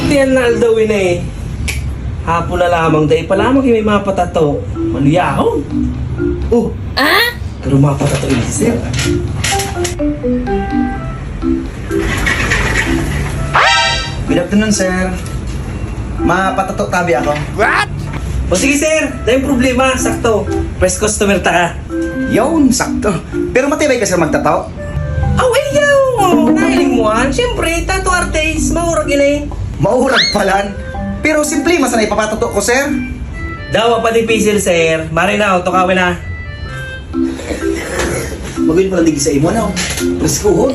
Tiyan na aldawin na eh. Hapon na lamang dahil palamang may mga patato. Maluyahon. Oh. Pero mga patato ini sir. Good afternoon, sir. Mapatato tabi ako. O sige sir, dahil problema, sakto. First customer ta ka. Yun, sakto. Pero matibay ka sir magtataw. Aw, ayaw! Nahiling mo ah. Siyempre, tato artist, maurag yun eh. Maurag palan. Pero simple, mas na ipapatato ko, sir. Dawa pa di pisil sir. Mari na, tukawin na. Magawin pala digi sa imo na. Preskuhon.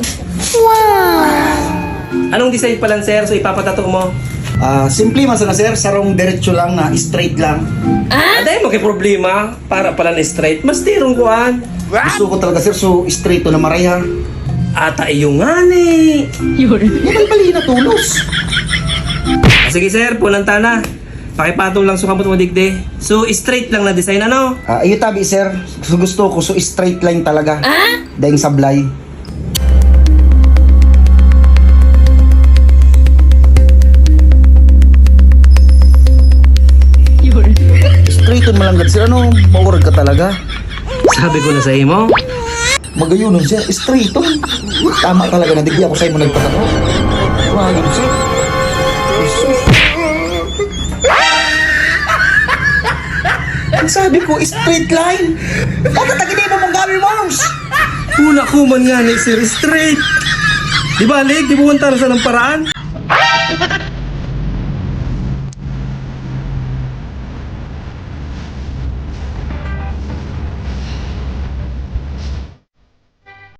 Anong design pa lang sir, so ipapatato mo? Simple mas na, sir. Sarong diretso lang na straight lang. Dahil mo kay problema, para pala na straight, mas tirong kuhan. Gusto ko talaga, sir. So, straight to na maraya. Ata iyo nga ni. Bali na tulos. Sige sir, punanta na. Pakipatong lang sukamot mo digde. So straight lang na design ano? Iyo tabi, sir. Gusto ko so straight line talaga. Daing sablay. Straight mo lang, sir. Ano, maurag ka talaga. Sabi ko na sa imo. Magayunon, sir. Straight on. Tama talaga na digdi ako sa imo nagpatato. Wagin, sir. Jesus. Ang sabi ko, straight line. Bakit taginin mo mong gamit, moms? Una ko man nga ni sir, straight. Di ba, Lig? Di mo sa ng paraan?